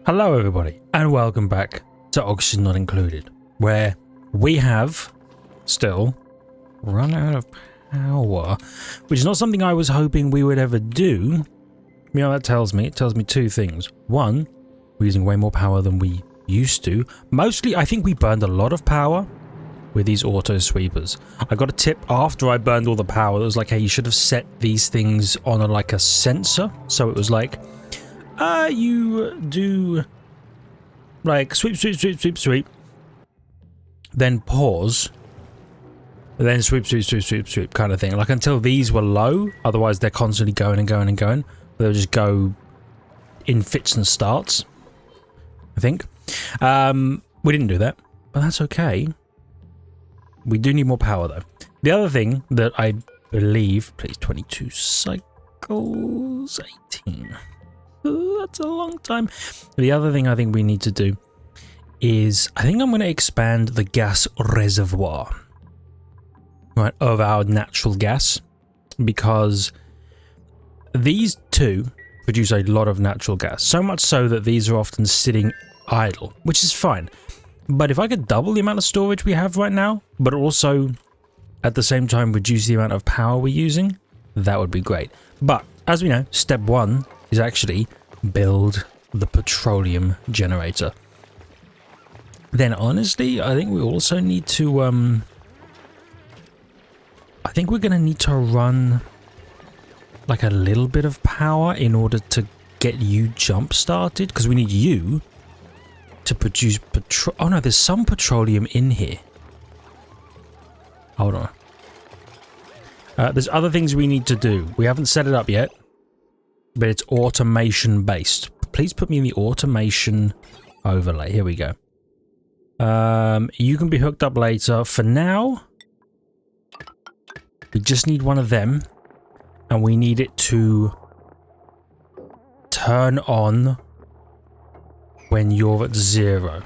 Hello everybody and welcome back to Oxygen Not Included, where we have still run out of power, which is not something I was hoping we would ever do. You know, that tells me two things. One, we're using way more power than we used to. Mostly, I think we burned a lot of power with these auto sweepers. I got a tip after I burned all the power that was like, hey, you should have set these things on like a sensor. So it was like, you do like sweep, sweep, sweep, sweep, sweep, then pause, then sweep, sweep, sweep, sweep, sweep kind of thing. Like until these were low, otherwise they're constantly going and going and going. They'll just go in fits and starts, I think. We didn't do that, but that's okay. We do need more power though. The other thing that I believe, please, 22 cycles, 18. That's a long time. The other thing I think we need to do is, I think I'm going to expand the gas reservoir, right, of our natural gas, because these two produce a lot of natural gas, so much so that these are often sitting idle, which is fine. But if I could double the amount of storage we have right now, but also at the same time reduce the amount of power we're using, that would be great. But as we know, step one is actually build the petroleum generator. Then honestly, I think we also need to I think we're going to need to run like a little bit of power in order to get you jump started, because we need you to produce oh no, there's some petroleum in here. Hold on. There's other things we need to do. We haven't set it up yet, but it's automation based. Please put me in the automation overlay. Here we go. You can be hooked up later. For now, we just need one of them, and we need it to turn on when you're at 0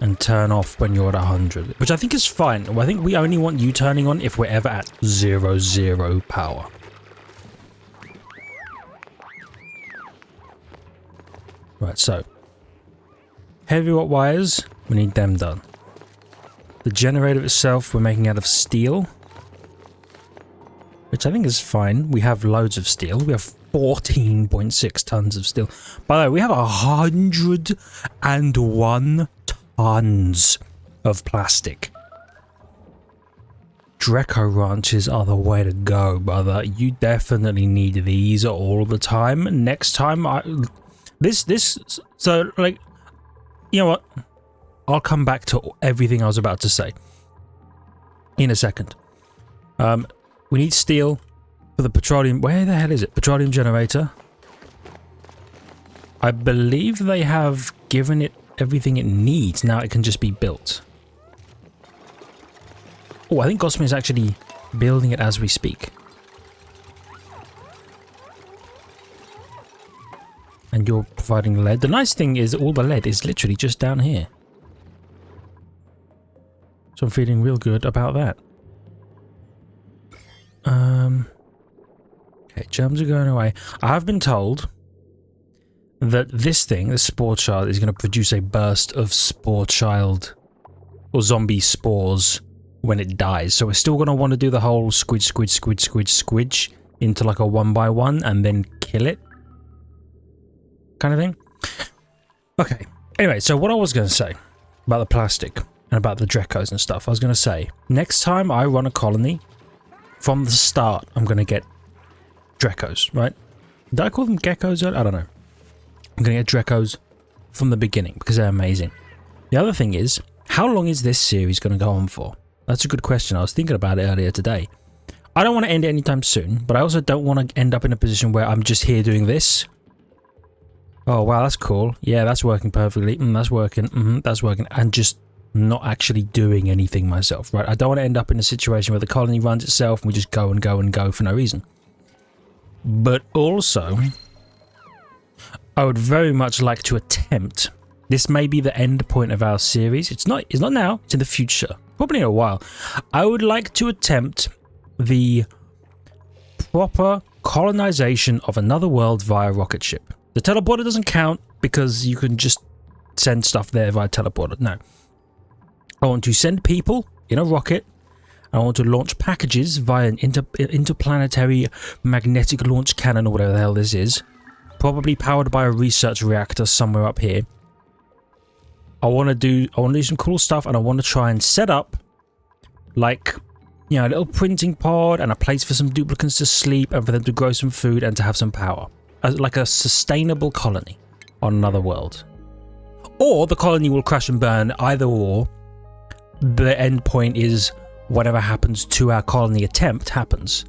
and turn off when you're at 100, which I think is fine. I think we only want you turning on if we're ever at 0 power. Right, so heavy watt wires, we need them done. The generator itself we're making out of steel, which I think is fine. We have loads of steel. We have 14.6 tons of steel. By the way, we have 101 tons of plastic. Dreco ranches are the way to go, brother. You definitely need these all the time. Next time so like, you know what? I'll come back to everything I was about to say in a second. We need steel for the petroleum. Where the hell is it? Petroleum generator. I believe they have given it everything it needs. Now it can just be built. Oh, I think Gosman is actually building it as we speak. And you're providing lead. The nice thing is all the lead is literally just down here. So I'm feeling real good about that. Okay, germs are going away. I have been told that this thing, the spore child, is going to produce a burst of spore child or zombie spores when it dies. So we're still going to want to do the whole squidge, squidge, squidge, squidge, squidge into like a 1x1 and then kill it kind of thing. Okay. Anyway, so what I was going to say about the plastic and about the Drecos and stuff, I was going to say, next time I run a colony, from the start, I'm going to get Drecos, right? Did I call them geckos? I don't know. I'm going to get Drecos from the beginning because they're amazing. The other thing is, how long is this series going to go on for? That's a good question. I was thinking about it earlier today. I don't want to end it anytime soon, but I also don't want to end up in a position where I'm just here doing this. Oh, wow, that's cool. Yeah, that's working perfectly. That's working. That's working. And just not actually doing anything myself, right? I don't want to end up in a situation where the colony runs itself and we just go and go and go for no reason. But also, I would very much like to attempt, this may be the end point of our series. It's not now, it's in the future. Probably in a while. I would like to attempt the proper colonization of another world via rocket ship. The teleporter doesn't count because you can just send stuff there via teleporter. No. I want to send people in a rocket. I want to launch packages via an interplanetary magnetic launch cannon or whatever the hell this is. Probably powered by a research reactor somewhere up here. I want to do some cool stuff, and I want to try and set up like, you know, a little printing pod and a place for some duplicants to sleep and for them to grow some food and to have some power. Like a sustainable colony on another world. Or the colony will crash and burn, either or. The end point is whatever happens to our colony attempt happens.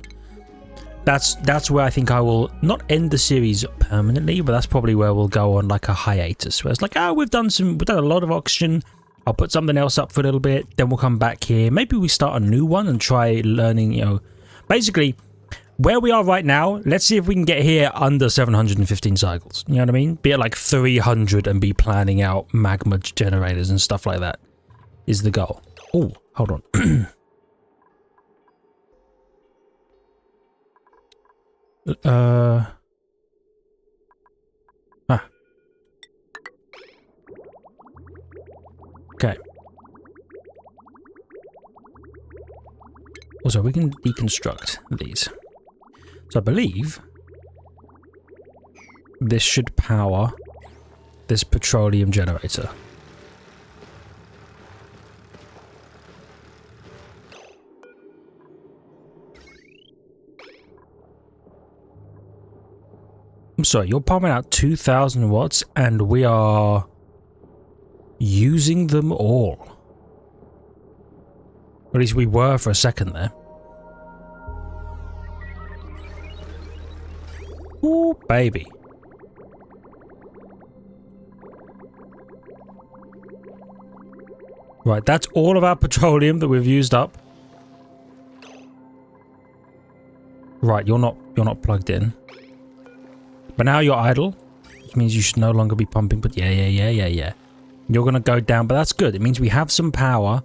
That's where I think I will not end the series permanently, but that's probably where we'll go on like a hiatus, where it's like, oh, we've done a lot of oxygen. I'll put something else up for a little bit, then we'll come back here. Maybe we start a new one and try learning, you know, basically where we are right now. Let's see if we can get here under 715 cycles. You know what I mean? Be at like 300 and be planning out magma generators and stuff like that is the goal. Oh, hold on. Okay. Also, we can deconstruct these. So I believe this should power this petroleum generator. I'm sorry, you're pumping out 2,000 watts and we are using them all. At least we were for a second there. Ooh, baby. Right, that's all of our petroleum that we've used up. Right, you're not plugged in. But now you're idle, which means you should no longer be pumping, but yeah. You're gonna go down, but that's good. It means we have some power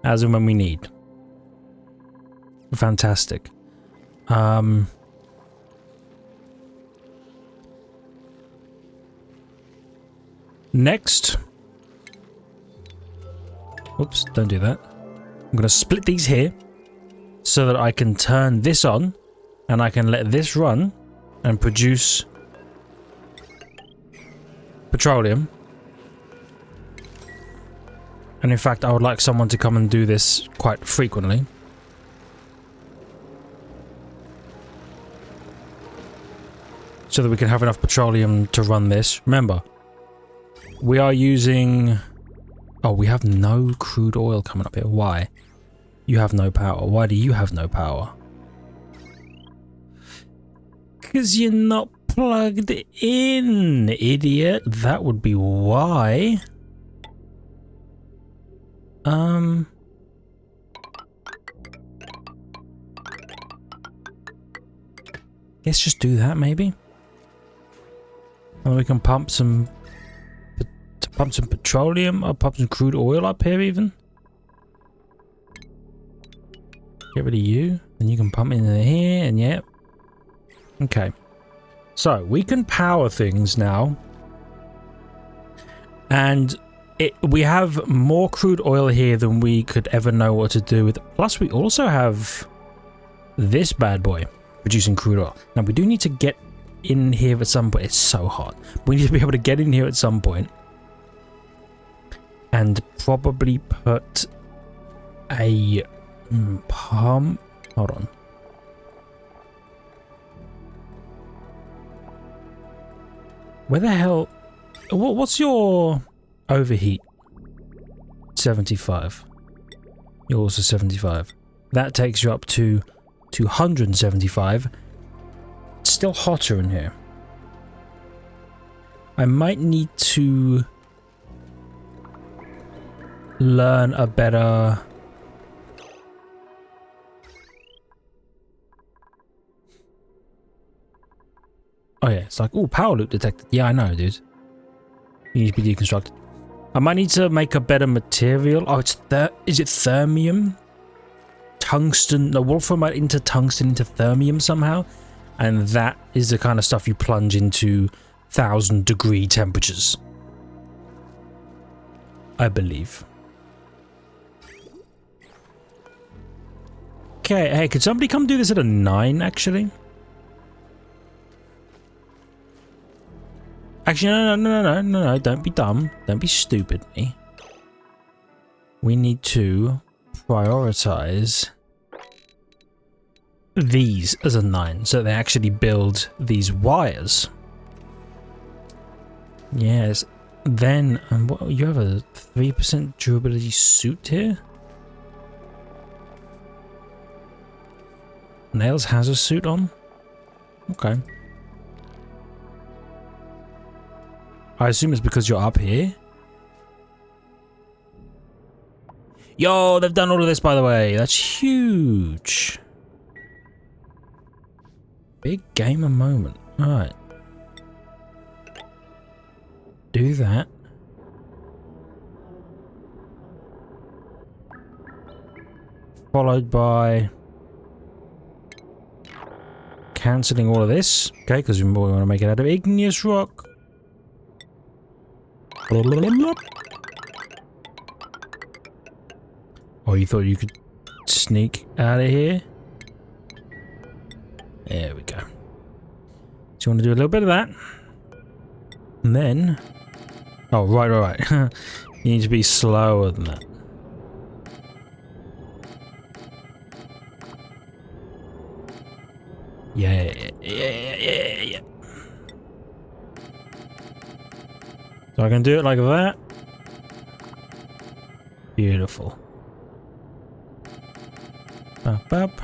as and when we need. Fantastic. Next. Oops, don't do that. I'm gonna split these here so that I can turn this on and I can let this run and produce petroleum. And in fact, I would like someone to come and do this quite frequently. So that we can have enough petroleum to run this. Remember, we are using... Oh, we have no crude oil coming up here. Why? You have no power. Why do you have no power? Because you're not plugged in, idiot. That would be why. Let's just do that, maybe. And we can pump some petroleum, or pump some crude oil up here even. Get rid of you, and you can pump into here, and yeah. Okay. So, we can power things now. And we have more crude oil here than we could ever know what to do with. Plus, we also have this bad boy producing crude oil. Now, we do need to get in here at some point. It's so hot. We need to be able to get in here at some point. And probably put a pump. Hold on. Where the hell? What's your overheat? 75. You're also 75. That takes you up to 275. It's still hotter in here. I might need to learn a better... Oh yeah, it's like, oh, power loop detected. Yeah, I know, dude. You need to be deconstructed. I might need to make a better material. Oh, is it thermium? Tungsten. The wolfram might into tungsten into thermium somehow. And that is the kind of stuff you plunge into 1,000-degree temperatures. I believe. Okay, hey, could somebody come do this at a 9, actually? Actually, no, don't be dumb. Don't be stupid, me. We need to prioritize these as a 9, so they actually build these wires. Yes. Then, what, you have a 3% durability suit here? Nails has a suit on? Okay. I assume it's because you're up here. Yo, they've done all of this, by the way. That's huge. Big gamer moment. Alright. Do that. Followed by cancelling all of this. Okay, because we want to make it out of igneous rock. Oh, you thought you could sneak out of here? There we go. So you want to do a little bit of that. And then... Oh, right. You need to be slower than that. Yeah. So I can do it like that. Beautiful. Up.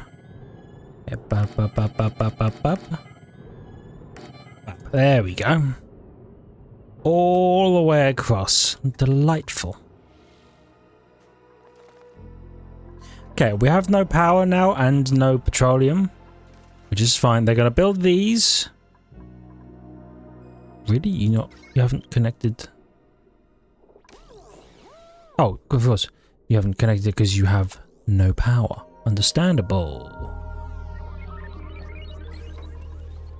There we go. All the way across. Delightful. Okay, we have no power now and no petroleum, which is fine. They're going to build these. Really? You haven't connected? Oh, of course. You haven't connected because you have no power. Understandable.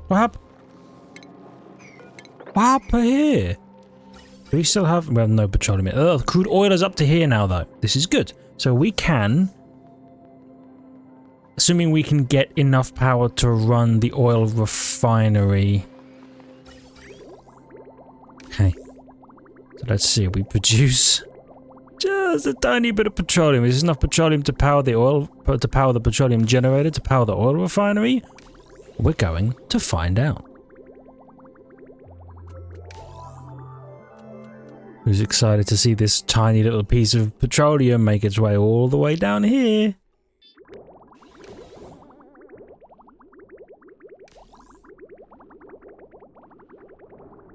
What happened? What happened here? Do we still have... We have no petroleum. Oh, the crude oil is up to here now, though. This is good. So we can... Assuming we can get enough power to run the oil refinery. Okay. So let's see. We produce... just a tiny bit of petroleum. Is this enough petroleum to power the oil... to power the petroleum generator, to power the oil refinery? We're going to find out. Who's excited to see this tiny little piece of petroleum make its way all the way down here?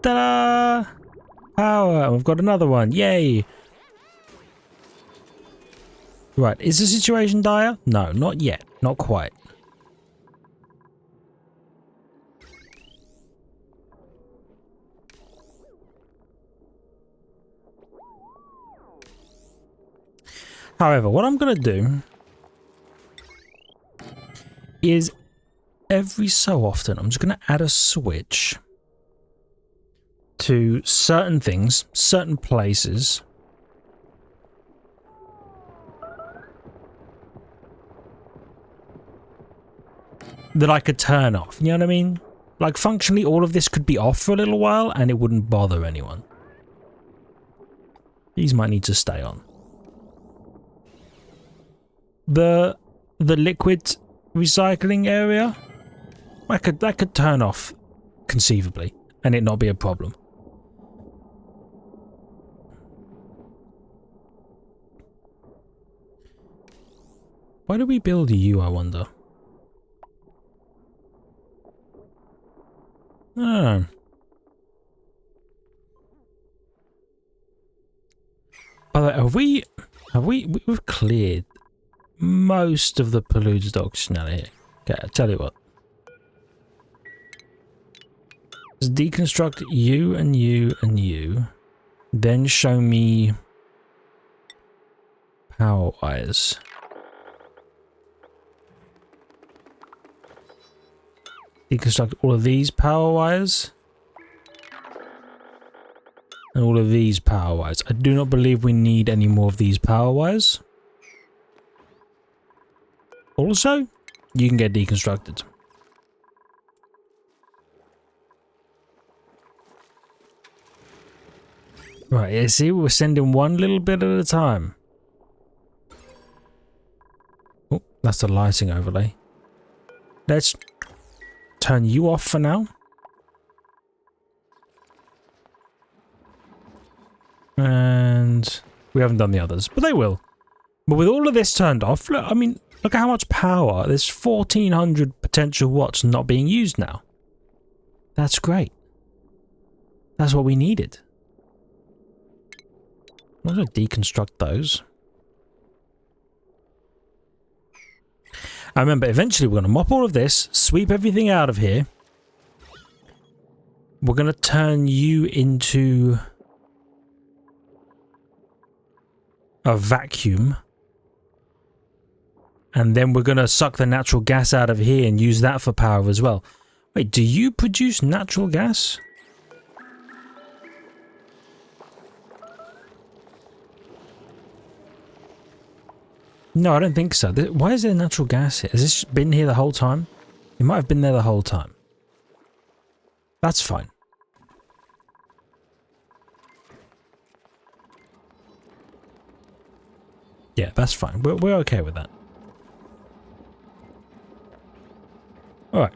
Ta-da! Power! And we've got another one. Yay! Right, is the situation dire? No, not yet. Not quite. However, what I'm going to do is every so often, I'm just going to add a switch to certain things, certain places. That I could turn off, you know what I mean? Like, functionally, all of this could be off for a little while and it wouldn't bother anyone. These might need to stay on. The liquid recycling area, that could turn off conceivably and it not be a problem. Why do we build you, I wonder? Oh. By the way, we've cleared most of the polluted oxygen out of here. Okay, I'll tell you what. Let's deconstruct you and you and you. Then show me power wires. Deconstruct all of these power wires. and all of these power wires. I do not believe we need any more of these power wires. Also, you can get deconstructed. Right, you see, we're sending one little bit at a time. Oh, that's the lighting overlay. Let's turn you off for now. And we haven't done the others, but they will. But with all of this turned off, look, I mean, look at how much power. There's 1400 potential watts not being used now. That's great. That's what we needed. I'm going to deconstruct those. I remember, eventually we're going to mop all of this, sweep everything out of here. We're going to turn you into a vacuum. And then we're going to suck the natural gas out of here and use that for power as well. Wait, do you produce natural gas? No, I don't think so. Why is there natural gas here? Has this been here the whole time? It might have been there the whole time. That's fine. Yeah, that's fine. We're okay with that. Alright.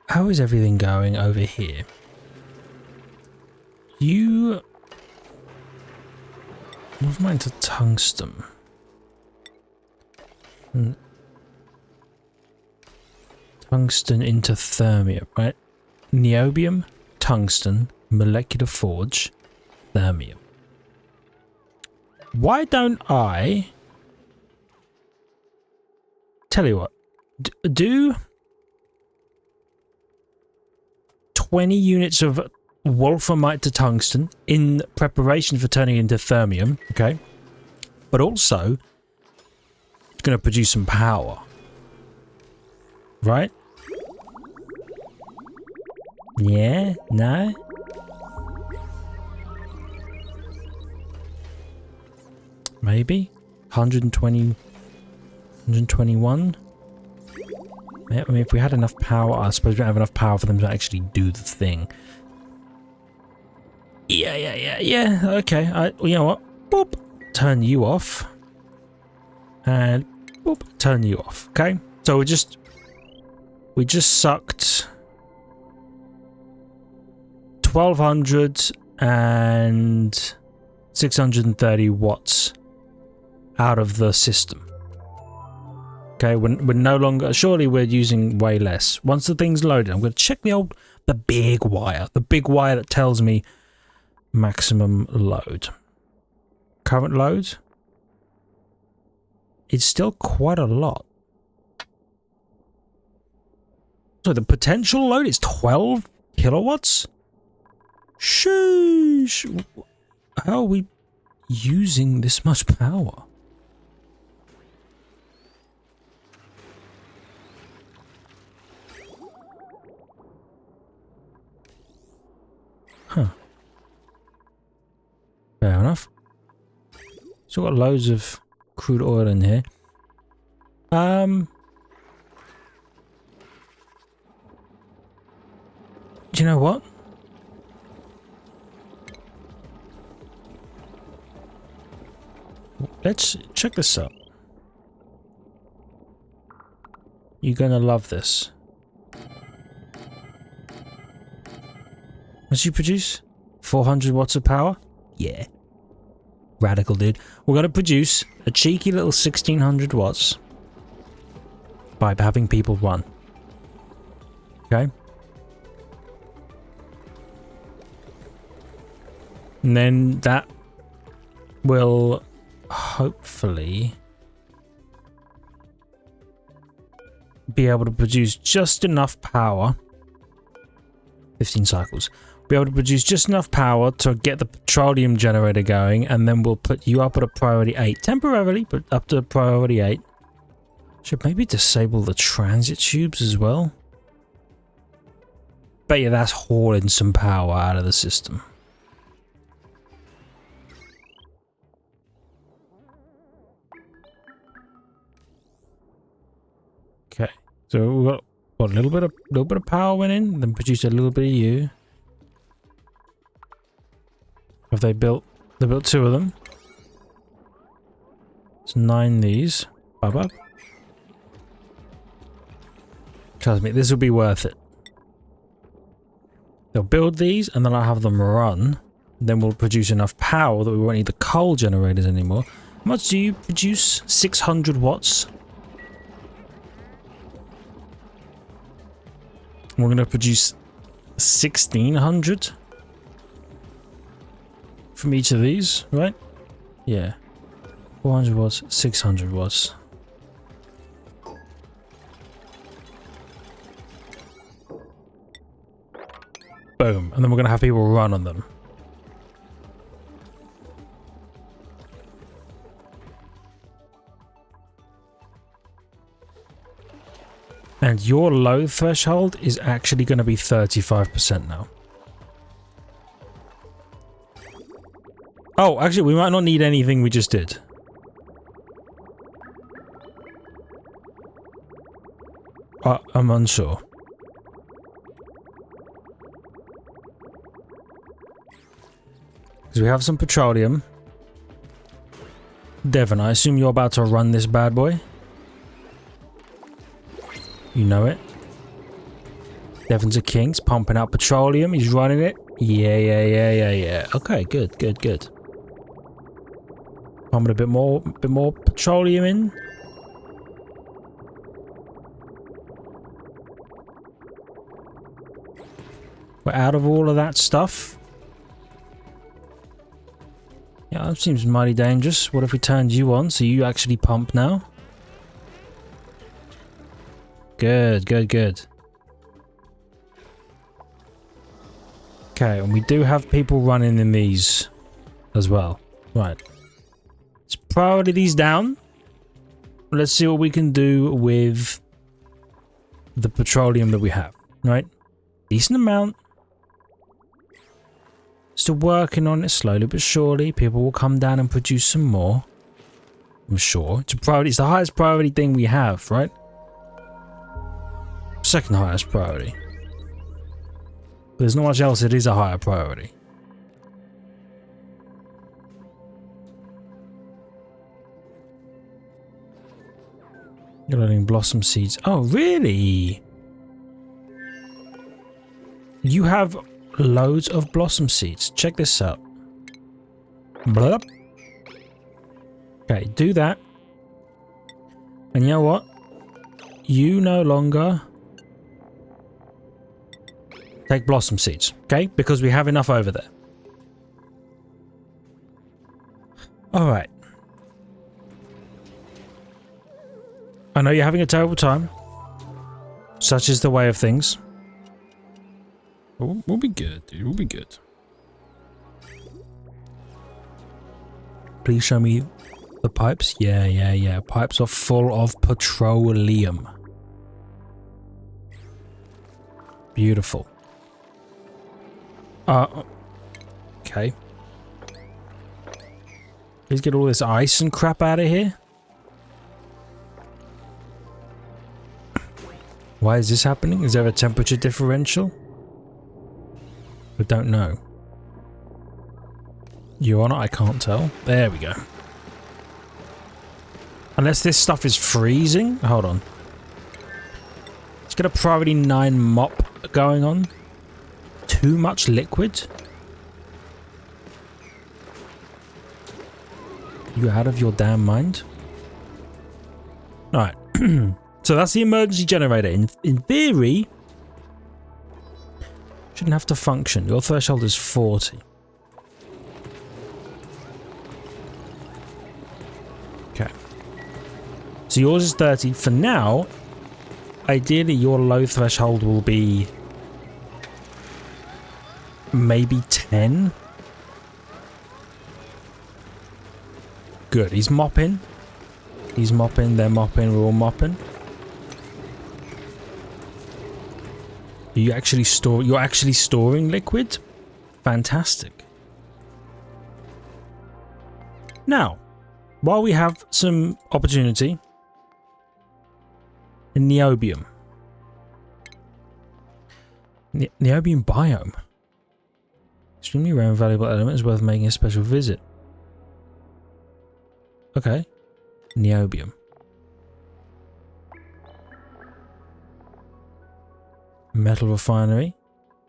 How is everything going over here? You... move mine to tungsten. Tungsten into thermium, right? Niobium, tungsten, molecular forge, thermium. Why don't I... tell you what, do 20 units of wolframite to tungsten in preparation for turning into thermium, okay? But also, it's going to produce some power. Right? Yeah? No? Maybe? 120... 121? Yeah, I mean, if we had enough power, I suppose we don't have enough power for them to actually do the thing. Yeah, okay. You know what? Boop. Turn you off. And boop. Turn you off. Okay? So we just sucked 1200 and 630 watts out of the system. Okay, we're no longer... surely we're using way less. Once the thing's loaded, I'm going to check the big wire. The big wire that tells me maximum load. Current load. It's still quite a lot. So the potential load is 12 kilowatts? Sheesh. How are we using this much power? Huh. Fair enough. So got loads of crude oil in here. Do you know what? Let's check this out. You're gonna love this. What did you produce? 400 watts of power? Yeah. Radical, dude. We're gonna produce a cheeky little 1600 watts by having people run. Okay? And then that will hopefully be able to produce just enough power. 15 cycles. Be able to produce just enough power to get the petroleum generator going, and then we'll put you up at a priority 8 temporarily, but up to priority 8. Should maybe disable the transit tubes as well. Bet you that's hauling some power out of the system. Okay, so we've got what, a little bit of power went in, then produced a little bit of you. Have they built? They built 2 of them. It's 9 these. Bye. Trust me, this will be worth it. They'll build these and then I'll have them run. Then we'll produce enough power that we won't need the coal generators anymore. How much do you produce? 600 watts. We're going to produce 1600 from each of these, right? Yeah. 400 watts, 600 watts. Boom. And then we're going to have people run on them. And your load threshold is actually going to be 35% now. Oh, actually, we might not need anything we just did. I'm unsure. Because we have some petroleum. Devon, I assume you're about to run this bad boy. You know it. Devon's a king. He's pumping out petroleum. He's running it. Yeah. Okay, good. Pumping a bit more petroleum in. We're out of all of that stuff. Yeah, that seems mighty dangerous. What if we turned you on so you actually pump now? Good. Okay, and we do have people running in these as well. Right. Let's priority these down. Let's see what we can do with the petroleum that we have. Right? Decent amount. Still working on it slowly but surely. People will come down and produce some more. I'm sure. It's a priority. It's the highest priority thing we have, right? Second highest priority. There's not much else. It is a higher priority. You're letting blossom seeds. Oh, really? You have loads of blossom seeds. Check this out. Blah. Okay, do that. And you know what? You no longer take blossom seeds, okay? Because we have enough over there. Alright. I know you're having a terrible time. Such is the way of things. We'll be good, dude. We'll be good. Please show me the pipes. Yeah. Pipes are full of petroleum. Beautiful. Okay. Please get all this ice and crap out of here. Why is this happening? Is there a temperature differential? I don't know. You on it? I can't tell. There we go. Unless this stuff is freezing. Hold on. Let's get a priority 9 mop going on. Too much liquid? You out of your damn mind? Alright. So that's the emergency generator. In theory, shouldn't have to function. Your threshold is 40. Okay. So yours is 30. For now, ideally your low threshold will be maybe 10. Good. He's mopping. He's mopping. They're mopping. We're all mopping. You're actually storing liquid? Fantastic. Now, while we have some opportunity, niobium. Niobium biome. Extremely rare and valuable element is worth making a special visit. Okay. Niobium. Metal refinery.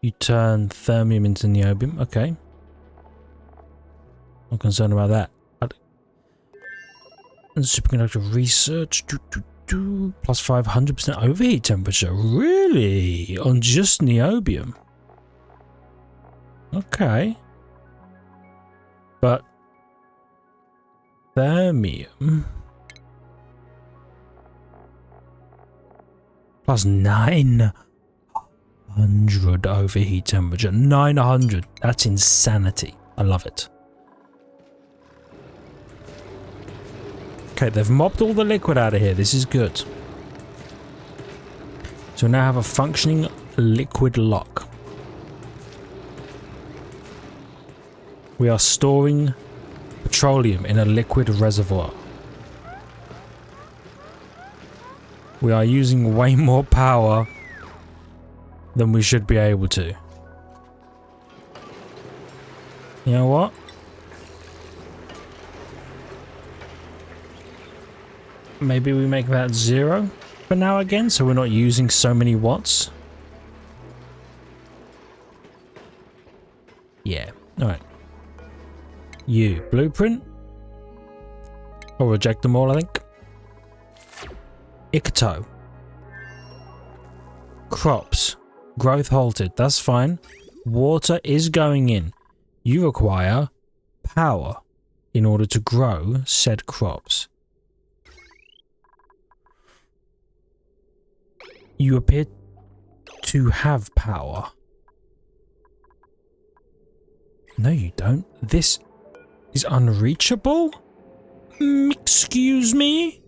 You turn thermium into niobium. Okay. I'm concerned about that. And superconductor research. Plus 500% overheat temperature. Really? On just niobium? Okay. But thermium plus 900 overheat temperature. 900. That's insanity. I love it. Okay, they've mopped all the liquid out of here. This is good. So we now have a functioning liquid lock. We are storing petroleum in a liquid reservoir. We are using way more power than we should be able to. You know what? Maybe we make that 0 for now again, so we're not using so many watts. Yeah, alright. You, blueprint? Or reject them all, I think. Icto. Crops. Growth halted, that's fine. Water is going in. You require power in order to grow said crops. You appear to have power. No, you don't. This is unreachable? Excuse me?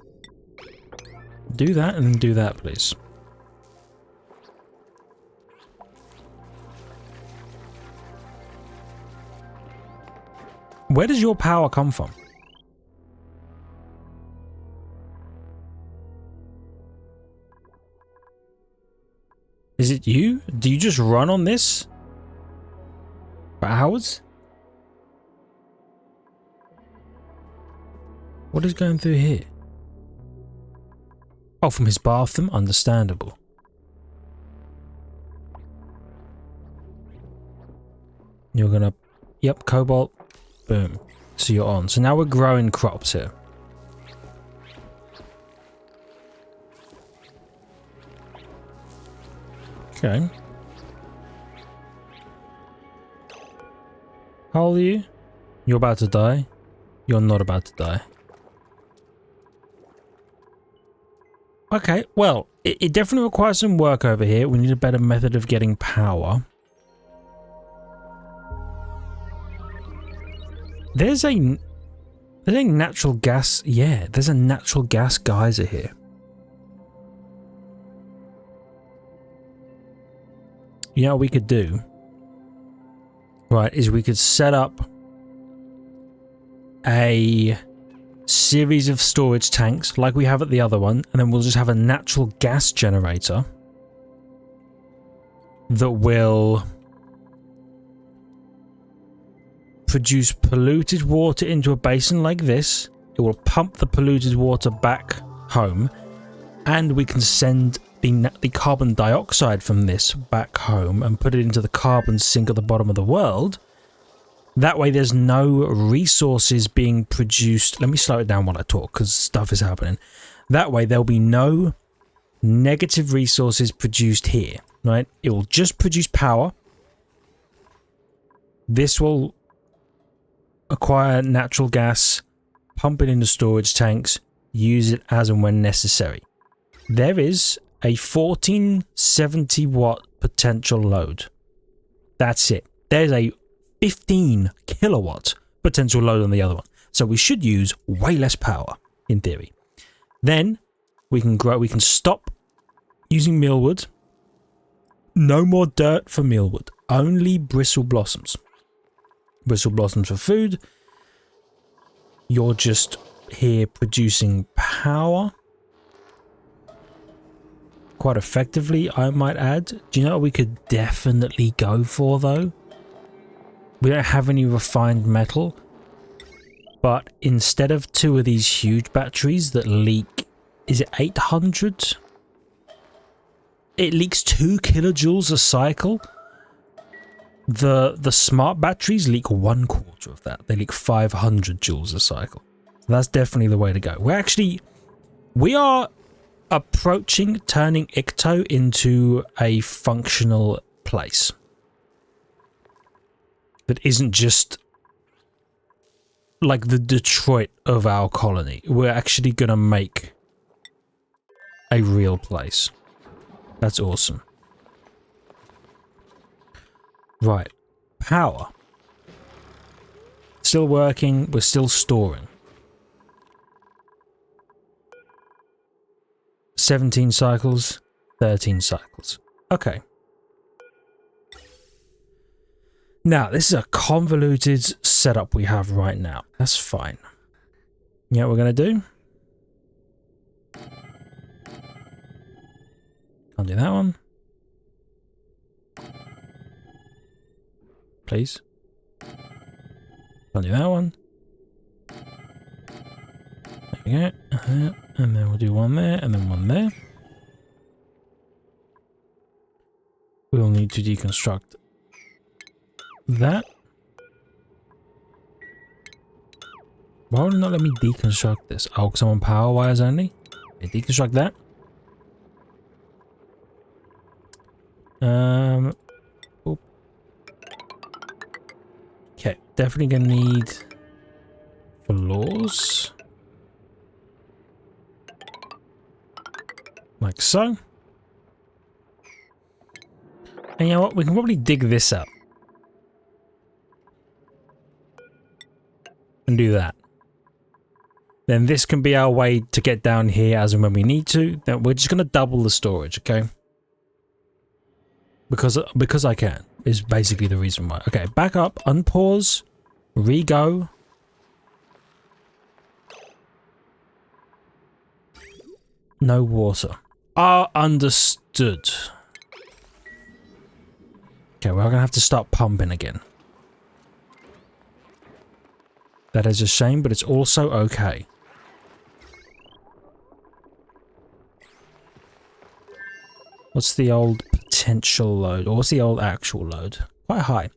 Do that and do that, please. Where does your power come from? Is it you? Do you just run on this for hours? What is going through here? Oh, from his bathroom? Understandable. You're gonna... Yep, cobalt. Boom. So you're on. So now we're growing crops here. Okay. How old are you? You're about to die. You're not about to die. Okay, well, it definitely requires some work over here. We need a better method of getting power. There's a natural gas... Yeah, there's a natural gas geyser here. You know what we could do? Right, is we could set up a series of storage tanks like we have at the other one, and then we'll just have a natural gas generator that will produce polluted water into a basin like this. It will pump the polluted water back home, and we can send the carbon dioxide from this back home and put it into the carbon sink at the bottom of the world. That way there's no resources being produced. Let me slow it down while I talk because stuff is happening. That way there'll be no negative resources produced here, right? It will just produce power. This will acquire natural gas, pump it into storage tanks, use it as and when necessary. There is a 1470 watt potential load. That's it. There's a 15 kilowatt potential load on the other one. So we should use way less power in theory. Then we can stop using millwood No more dirt for mealwood. Only bristle blossoms. Bristle blossoms for food. You're just here producing power. Quite effectively, I might add. Do you know what we could definitely go for, though? We don't have any refined metal. But instead of 2 of these huge batteries that leak... Is it 800? It leaks 2 kilojoules a cycle. The smart batteries leak 1/4 of that. They leak 500 joules a cycle. That's definitely the way to go. We are approaching turning Icto into a functional place that isn't just like the Detroit of our colony. We're actually gonna make a real place. That's awesome. Right, power. Still working, we're still storing. 17 cycles, 13 cycles. Okay. Now, this is a convoluted setup we have right now. That's fine. You know what we're going to do? Can't do that one. Please. Can't do that one. There we go. And then we'll do one there, and then one there. We'll need to deconstruct that. Why would it not let me deconstruct this? Oh, because I'm on power wires only? Okay, deconstruct that. Oop. Okay, definitely gonna need floors. Like so. And you know what? We can probably dig this up. And do that. Then this can be our way to get down here as and when we need to. Then we're just going to double the storage, okay? Because I can, is basically the reason why. Okay, back up, unpause, re-go. No water. Ah, understood. Okay, we're going to have to start pumping again. That is a shame, but it's also okay. What's the old potential load? Or what's the old actual load? Quite high.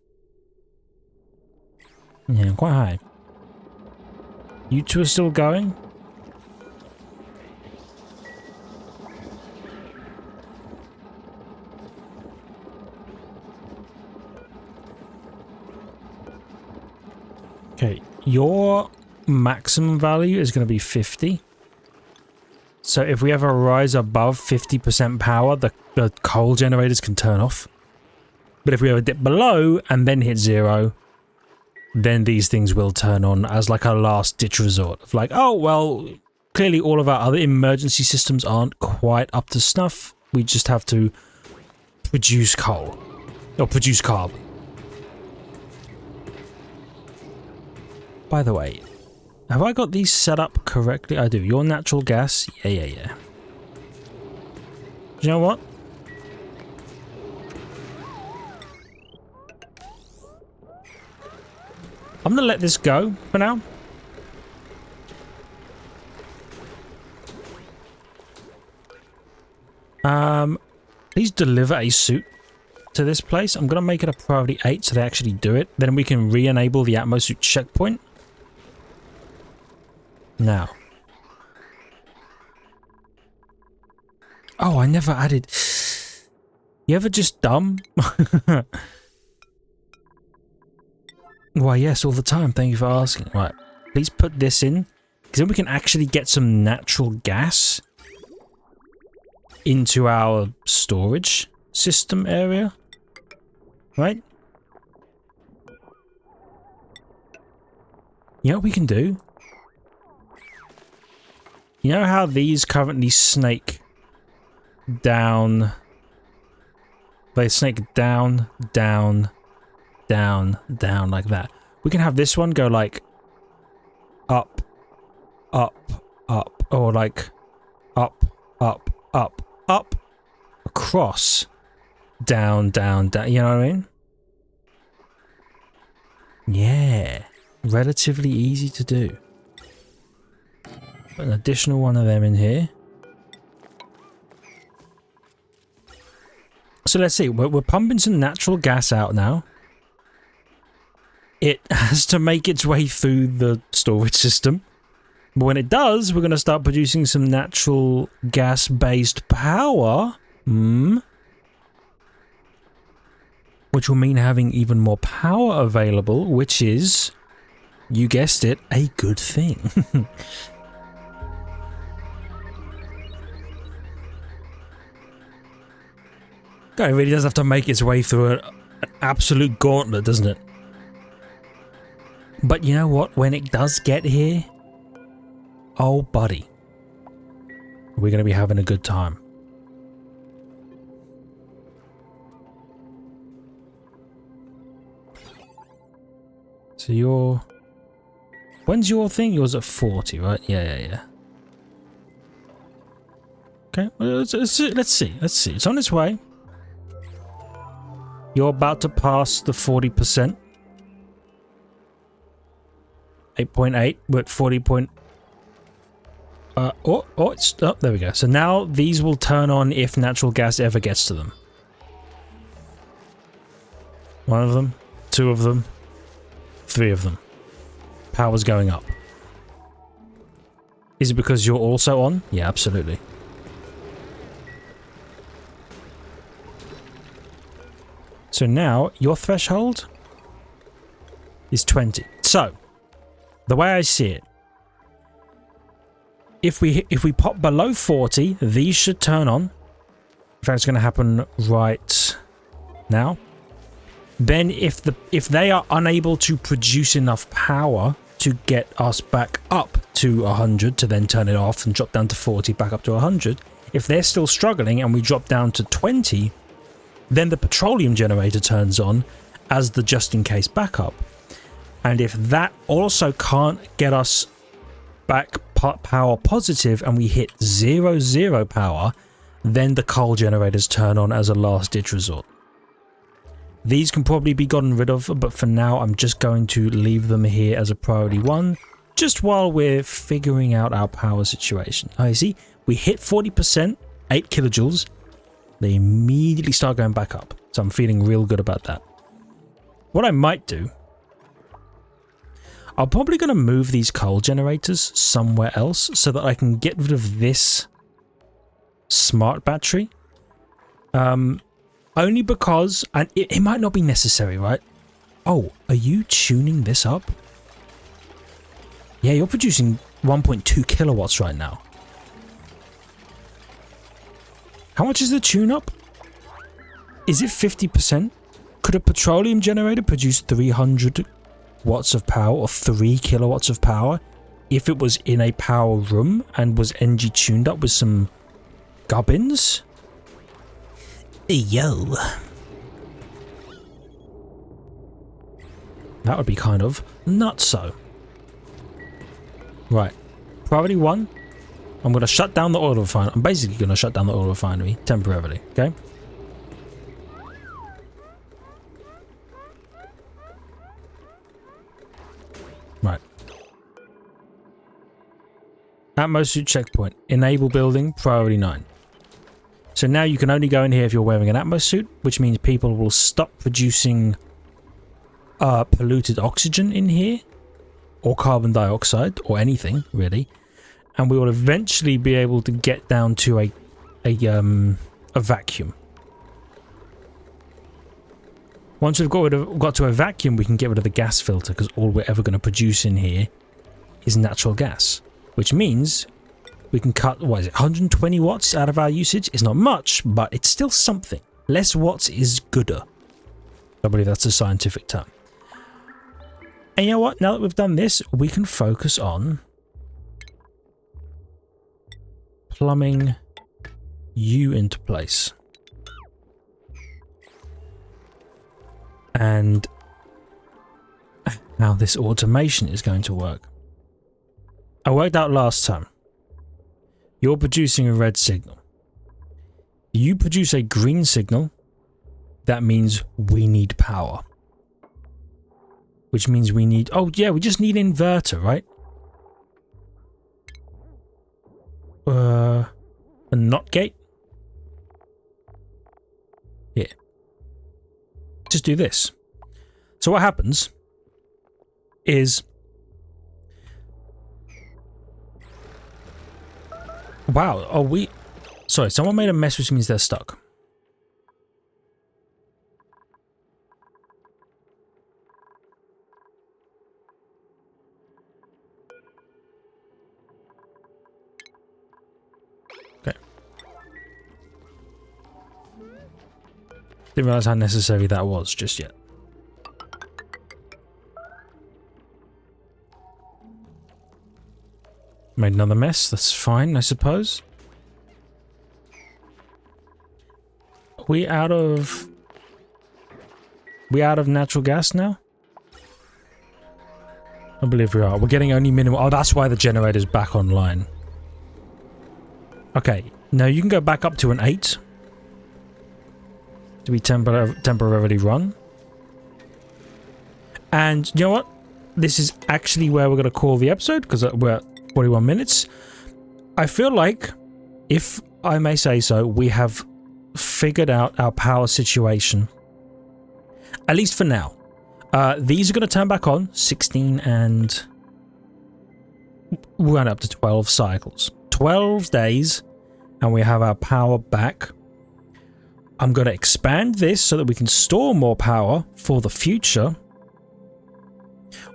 Yeah, quite high. You two are still going? Okay, your maximum value is going to be 50. So if we ever rise above 50% power, the coal generators can turn off. But if we ever dip below and then hit 0, then these things will turn on as like a last ditch resort. Of like, oh, well, clearly all of our other emergency systems aren't quite up to snuff. We just have to produce coal. Or produce carbon. By the way, have I got these set up correctly? I do. Your natural gas? Yeah. Do you know what? I'm going to let this go for now. Please deliver a suit to this place. I'm going to make it a priority 8 so they actually do it. Then we can re-enable the atmosuit checkpoint. Now. Oh, I never added... You ever just dumb? Why, yes, all the time. Thank you for asking. Right, please put this in. Because then we can actually get some natural gas into our storage system area. Right? You know what we can do? You know how these currently snake down They snake down, down, down, down like that. We can have this one go like up, up, up, or like up, up, up, up, across, down, down, down. You know what I mean? Yeah. Relatively easy to do. Put an additional one of them in here. So let's see, we're pumping some natural gas out now. It has to make its way through the storage system. But when it does, we're going to start producing some natural gas-based power. Which will mean having even more power available, which is, you guessed it, a good thing. God, it really does have to make its way through an absolute gauntlet, doesn't it? But you know what? When it does get here, oh buddy, we're going to be having a good time. So your... When's your thing? Yours at 40, right? Yeah. Okay, well, let's see. It's on its way. You're about to pass the 40%. 8.8. We're at 40. There we go. So now these will turn on if natural gas ever gets to them. One of them, two of them, three of them. Power's going up. Is it because you're also on? Yeah, absolutely. So now your threshold is 20. So the way I see it, if we pop below 40, these should turn on. In fact, it's going to happen right now. Then if they are unable to produce enough power to get us back up to 100 to then turn it off and drop down to 40 back up to 100, if they're still struggling and we drop down to 20, then the petroleum generator turns on as the just-in-case backup. And if that also can't get us back power positive and we hit 0 power, then the coal generators turn on as a last-ditch resort. These can probably be gotten rid of, but for now I'm just going to leave them here as a priority 1, just while we're figuring out our power situation. Oh, you see, we hit 40%, 8 kilojoules. They immediately start going back up. So I'm feeling real good about that. What I might do, I'm probably going to move these coal generators somewhere else so that I can get rid of this smart battery. Only because, and it might not be necessary, right? Oh, are you tuning this up? Yeah, you're producing 1.2 kilowatts right now. How much is the tune-up? Is it 50%? Could a petroleum generator produce 300 watts of power or 3 kilowatts of power if it was in a power room and was NG tuned up with some gubbins? Yo. That would be kind of nutso. Right. Priority 1. I'm going to shut down the oil refinery. I'm basically going to shut down the oil refinery temporarily, okay? Right. Atmosuit checkpoint. Enable building, priority 9. So now you can only go in here if you're wearing an atmosuit, which means people will stop producing polluted oxygen in here, or carbon dioxide, or anything, really. And we will eventually be able to get down to a vacuum. Once we've got to a vacuum, we can get rid of the gas filter, because all we're ever going to produce in here is natural gas, which means we can cut, what is it, 120 watts out of our usage? It's not much, but it's still something. Less watts is gooder. I believe that's a scientific term. And you know what? Now that we've done this, we can focus on plumbing you into place. and how this automation is going to work. I worked out last time. You're producing a red signal. You produce a green signal. That means we need power. Which means we need... Oh, yeah, we just need an inverter, right? A NOT gate? Yeah. Just do this. So what happens is... Wow, are we... Sorry, someone made a mess, which means they're stuck. Okay. Didn't realize how necessary that was just yet. Made another mess, that's fine, I suppose. We out of natural gas now? I believe we are. We're getting only minimal. Oh, that's why the generator's back online. Okay, now you can go back up to an 8. Do we temporarily run? And you know what? This is actually where we're going to call the episode, because we're at 41 minutes. I feel like, if I may say so, we have figured out our power situation. At least for now. These are going to turn back on 16 and we're going up to 12 cycles. 12 days and we have our power back. I'm going to expand this so that we can store more power for the future.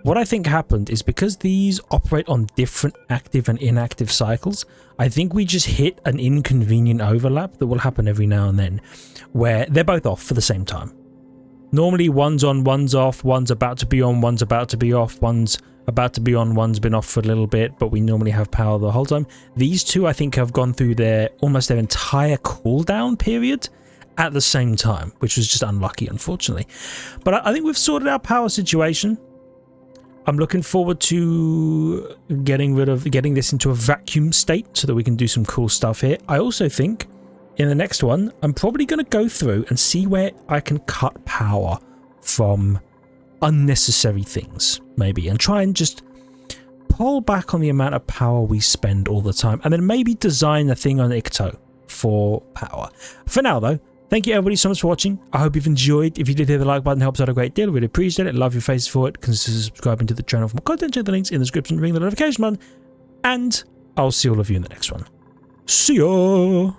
What I think happened is because these operate on different active and inactive cycles, I think we just hit an inconvenient overlap that will happen every now and then, where they're both off for the same time. Normally one's on, one's off, one's about to be on, one's about to be off, one's about to be on, one's been off for a little bit, but we normally have power the whole time. These two, I think, have gone through almost their entire cooldown period at the same time, which was just unlucky, unfortunately. But I think we've sorted our power situation. I'm looking forward to getting this into a vacuum state so that we can do some cool stuff here. I also think in the next one, I'm probably going to go through and see where I can cut power from unnecessary things, maybe, and try and just pull back on the amount of power we spend all the time, and then maybe design a thing on Icto for power. For now, though, thank you everybody so much for watching. I hope you've enjoyed. If you did, hit the like button, helps out a great deal. Really appreciate it. Love your faces for it. Consider subscribing to the channel for more content. Check the links in the description. Ring the notification button. And I'll see all of you in the next one. See ya!